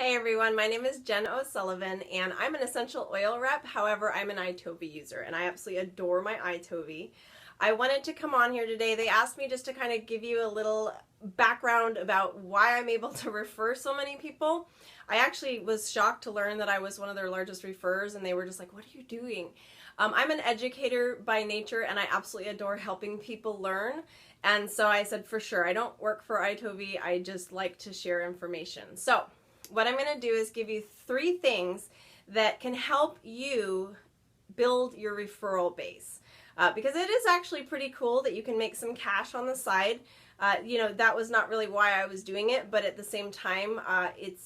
Hey everyone, my name is Jen O'Sullivan and I'm an essential oil rep. However, I'm an iTOVi user and I absolutely adore my iTOVi. I wanted to come on here today. They asked me just to kind of give you a little background about why I'm able to refer so many people. I actually was shocked to learn that I was one of their largest referrers and they were just like, what are you doing? I'm an educator by nature and I absolutely adore helping people learn. And so I said, for sure, I don't work for iTOVi, I just like to share information. So what I'm going to do is give you 3 things that can help you build your referral base. Because it is actually pretty cool that you can make some cash on the side. That was not really why I was doing it, but at the same time, it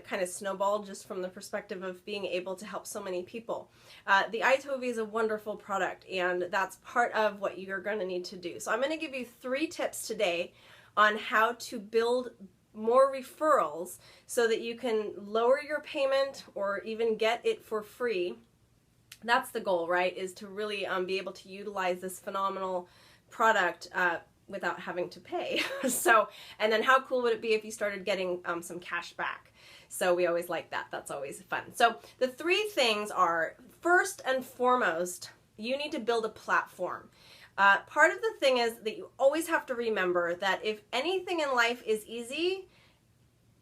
kind of snowballed just from the perspective of being able to help so many people. The iTOVi is a wonderful product, and that's part of what you're going to need to do. So I'm going to give you 3 tips today on how to build more referrals so that you can lower your payment or even get it for free. That's the goal, right? Is to really be able to utilize this phenomenal product without having to pay. And then how cool would it be if you started getting some cash back? So we always like that. That's always fun. So the 3 things are, first and foremost, you need to build a platform. Part of the thing is that you always have to remember that if anything in life is easy,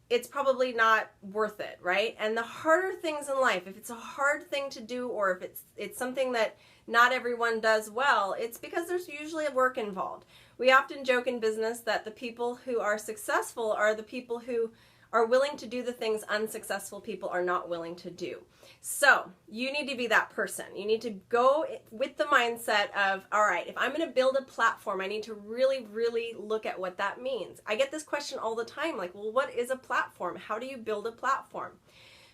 it's probably not worth it, right? And the harder things in life, if it's a hard thing to do or if it's something that not everyone does well, it's because there's usually work involved. We often joke in business that the people who are successful are the people who are willing to do the things unsuccessful people are not willing to do. So you need to be that person. You need to go with the mindset of, all right, if I'm going to build a platform, I need to really, really look at what that means. I get this question all the time, like, well, what is a platform? How do you build a platform?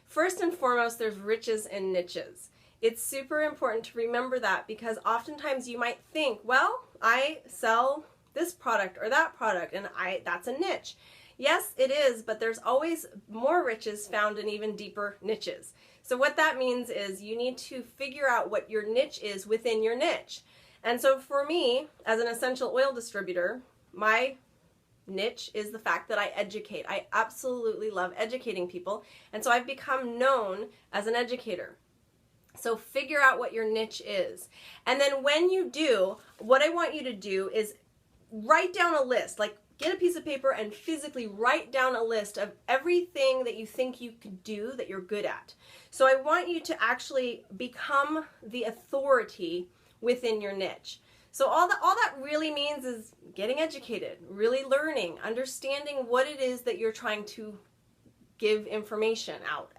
First and foremost, there's riches and niches. It's super important to remember that because oftentimes you might think, well, I sell this product or that product and that's a niche. Yes, it is, but there's always more riches found in even deeper niches. So what that means is you need to figure out what your niche is within your niche. And so for me, as an essential oil distributor, my niche is the fact that I educate. I absolutely love educating people, and so I've become known as an educator. So figure out what your niche is. And then when you do, what I want you to do is write down a list, like get a piece of paper and physically write down a list of everything that you think you could do that you're good at. So I want you to actually become the authority within your niche. So all that really means is getting educated, really learning, understanding what it is that you're trying to give information out.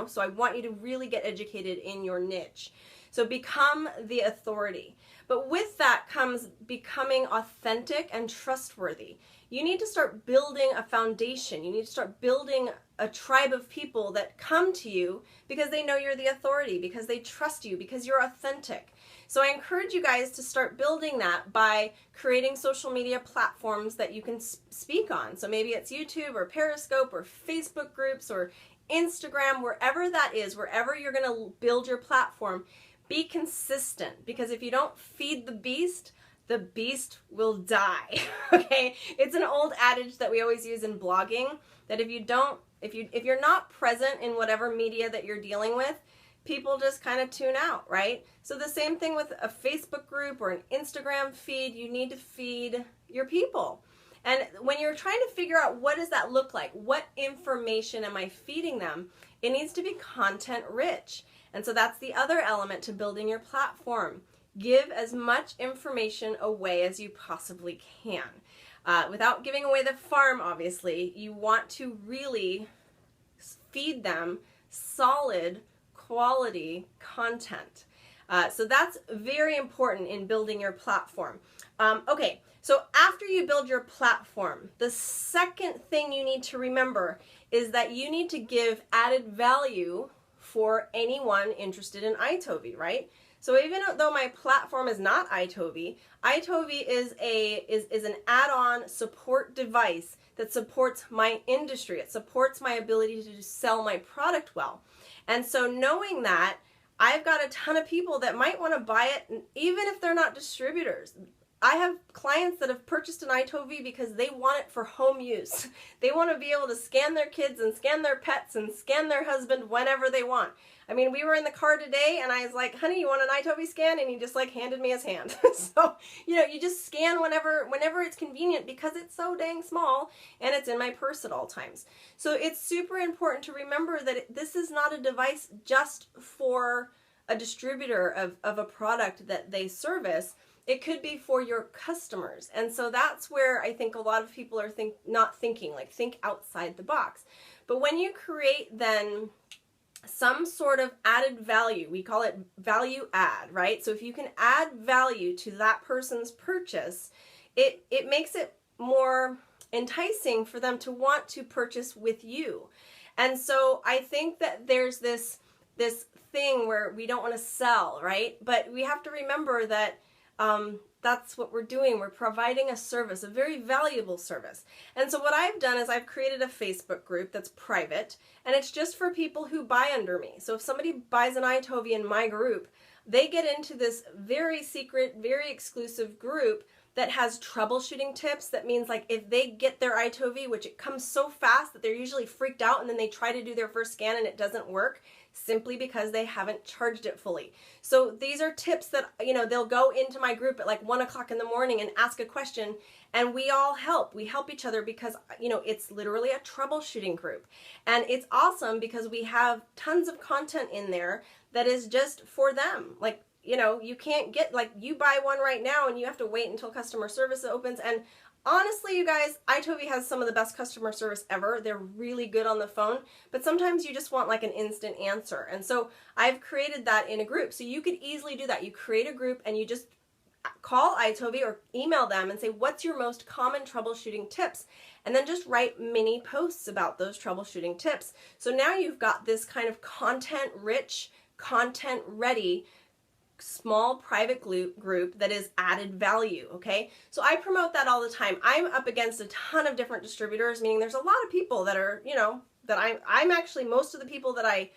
So I want you to really get educated in your niche. So become the authority. But with that comes becoming authentic and trustworthy. You need to start building a foundation. You need to start building a tribe of people that come to you because they know you're the authority, because they trust you, because you're authentic. So I encourage you guys to start building that by creating social media platforms that you can speak on. So maybe it's YouTube or Periscope or Facebook groups or Instagram, wherever that is, wherever you're going to build your platform. Be consistent, because if you don't feed the beast will die. Okay? It's an old adage that we always use in blogging that if you're not present in whatever media that you're dealing with, people just kind of tune out, right? So the same thing with a Facebook group or an Instagram feed, you need to feed your people. And when you're trying to figure out what does that look like, what information am I feeding them, it needs to be content rich. And so that's the other element to building your platform. Give as much information away as you possibly can. Without giving away the farm, obviously, you want to really feed them solid, quality content. So that's very important in building your platform. Okay, so after you build your platform, the second thing you need to remember is that you need to give added value for anyone interested in iTOVi, right? So even though my platform is not iTOVi, iTOVi is an add-on support device that supports my industry. It supports my ability to sell my product well. And so knowing that, I've got a ton of people that might want to buy it even if they're not distributors. I have clients that have purchased an iTOVi because they want it for home use. They want to be able to scan their kids and scan their pets and scan their husband whenever they want. I mean, we were in the car today and I was like, honey, you want an iTOVi scan? And he just like handed me his hand. So, you know, you just scan whenever it's convenient because it's so dang small and it's in my purse at all times. So it's super important to remember that this is not a device just for a distributor of a product that they service. It could be for your customers. And so that's where I think a lot of people are not thinking, like think outside the box. But when you create then some sort of added value, we call it value add, right? So if you can add value to that person's purchase, it makes it more enticing for them to want to purchase with you. And so I think that there's this thing where we don't want to sell, right? But we have to remember that that's what we're doing. We're providing a service, a very valuable service. And so what I've done is I've created a Facebook group that's private, and it's just for people who buy under me. So if somebody buys an iTOVi in my group, they get into this very secret, very exclusive group that has troubleshooting tips. That means like if they get their iTOVi, which it comes so fast that they're usually freaked out and then they try to do their first scan and it doesn't work simply because they haven't charged it fully. So these are tips that, you know, they'll go into my group at like 1 o'clock in the morning and ask a question, and we all help. We help each other because, you know, it's literally a troubleshooting group. And it's awesome because we have tons of content in there that is just for them. Like, you know, you can't get, like, you buy one right now and you have to wait until customer service opens. And honestly, you guys, iTOVi has some of the best customer service ever. They're really good on the phone, but sometimes you just want like an instant answer. And so I've created that in a group. So you could easily do that. You create a group and you just call iTOVi or email them and say, what's your most common troubleshooting tips? And then just write mini posts about those troubleshooting tips. So now you've got this kind of content-rich, content-ready small private group that is added value, okay? So I promote that all the time. I'm up against a ton of different distributors, meaning there's a lot of people that are, you know, that I'm actually, most of the people that I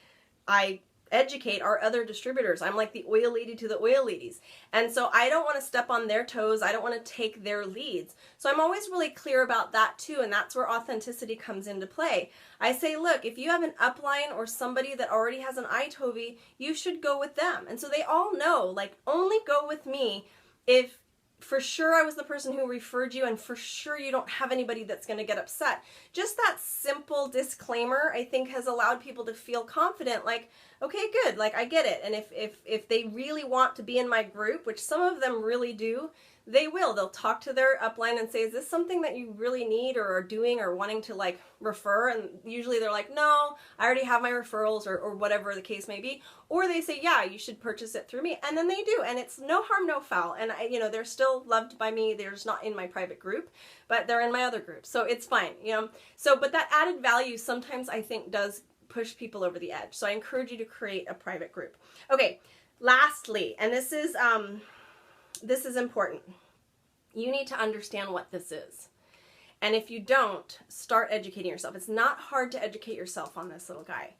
educate are other distributors. I'm like the oil lady to the oil ladies. And so I don't want to step on their toes. I don't want to take their leads. So I'm always really clear about that too, and that's where authenticity comes into play. I say, look, if you have an upline or somebody that already has an iTOVi, you should go with them. And so they all know, like, only go with me if for sure I was the person who referred you and for sure you don't have anybody that's going to get upset. Just that simple disclaimer, I think, has allowed people to feel confident, like, okay, good, like, I get it. And if they really want to be in my group, which some of them really do, they will. They'll talk to their upline and say, is this something that you really need or are doing or wanting to like refer? And usually they're like, no, I already have my referrals or whatever the case may be. Or they say, yeah, you should purchase it through me. And then they do. And it's no harm, no foul. And you know, they're still loved by me. They're just not in my private group, but they're in my other group. So it's fine, you know? So, but that added value sometimes I think does push people over the edge. So I encourage you to create a private group. Okay. Lastly, and this is important. You need to understand what this is. And if you don't, start educating yourself. It's not hard to educate yourself on this little guy.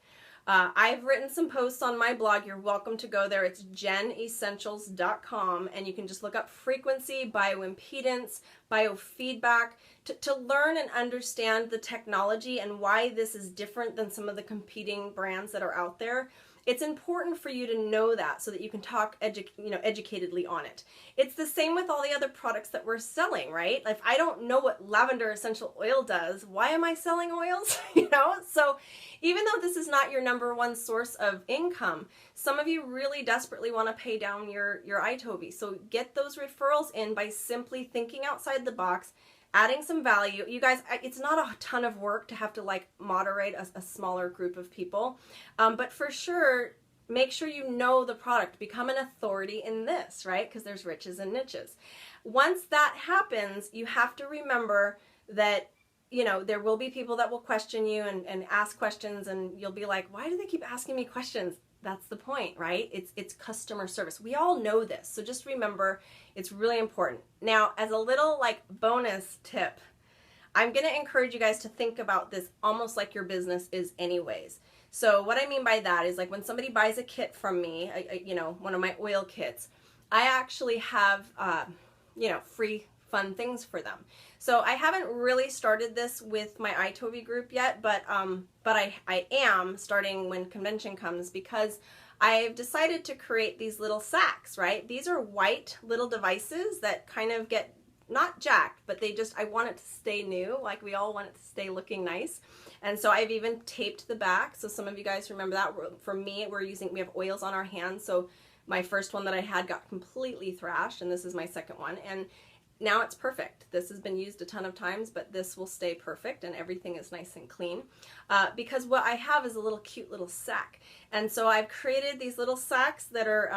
I've written some posts on my blog. You're welcome to go there. It's jenessentials.com, and you can just look up frequency, bioimpedance, biofeedback to learn and understand the technology and why this is different than some of the competing brands that are out there. It's important for you to know that so that you can talk educatedly on it. It's the same with all the other products that we're selling, right? If I don't know what lavender essential oil does, why am I selling oils? You know? So even though this is not your #1 source of income, some of you really desperately want to pay down your iTOVi. So get those referrals in by simply thinking outside the box, adding some value. You guys, it's not a ton of work to have to like moderate a smaller group of people, but for sure, make sure you know the product. Become an authority in this, right? Because there's riches and niches. Once that happens, you have to remember that, you know, there will be people that will question you and ask questions, and you'll be like, why do they keep asking me questions? That's the point, right? It's customer service. We all know this. So just remember, it's really important. Now, as a little like bonus tip, I'm going to encourage you guys to think about this almost like your business is anyways. So what I mean by that is like when somebody buys a kit from me, you know, one of my oil kits, I actually have you know, free fun things for them. So I haven't really started this with my iTOVi group yet, but I am starting when convention comes, because I've decided to create these little sacks, right? These are white little devices that kind of get not jacked, but I want it to stay new, like we all want it to stay looking nice. And so I've even taped the back. So some of you guys remember that. For me, we have oils on our hands. So my first one that I had got completely thrashed, and this is my second one. And now it's perfect. This has been used a ton of times, but this will stay perfect and everything is nice and clean. Because what I have is a little cute little sack. And so I've created these little sacks that are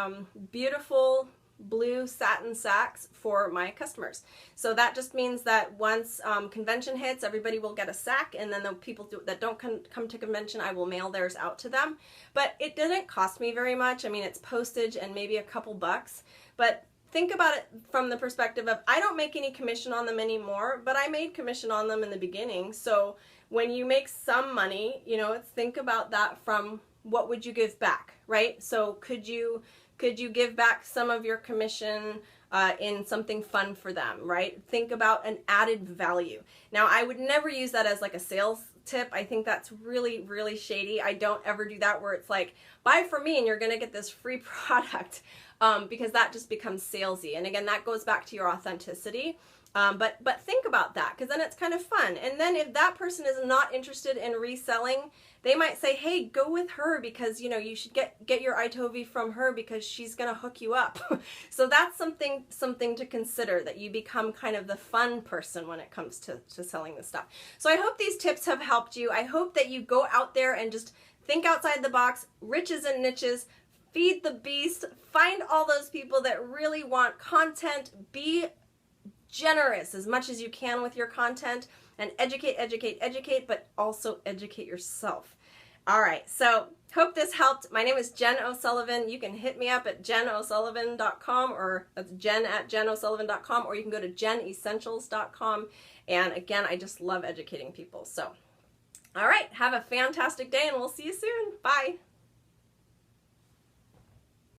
beautiful blue satin sacks for my customers. So that just means that once convention hits, everybody will get a sack, and then the people that don't come to convention, I will mail theirs out to them. But it didn't cost me very much. I mean, it's postage and maybe a couple bucks, but think about it from the perspective of, I don't make any commission on them anymore, but I made commission on them in the beginning. So when you make some money, you know, think about that from what would you give back, right? So could you give back some of your commission in something fun for them, right? Think about an added value. Now, I would never use that as like a sales tip. I think that's really, really shady. I don't ever do that where it's like, buy from me and you're going to get this free product, because that just becomes salesy. And again, that goes back to your authenticity. But think about that, because then it's kind of fun. And then if that person is not interested in reselling, they might say, hey, go with her, because, you know, you should get your iTOVi from her because she's going to hook you up. So that's something to consider, that you become kind of the fun person when it comes to selling this stuff. So I hope these tips have helped you. I hope that you go out there and just think outside the box, riches and niches, feed the beast, find all those people that really want content, be generous as much as you can with your content, and educate, but also educate yourself. All right, so hope this helped. My name is Jen O'Sullivan. You can hit me up at jenosullivan.com, or that's jen@jenosullivan.com, or you can go to jenessentials.com. And again, I just love educating people. So, all right, have a fantastic day, and we'll see you soon. Bye.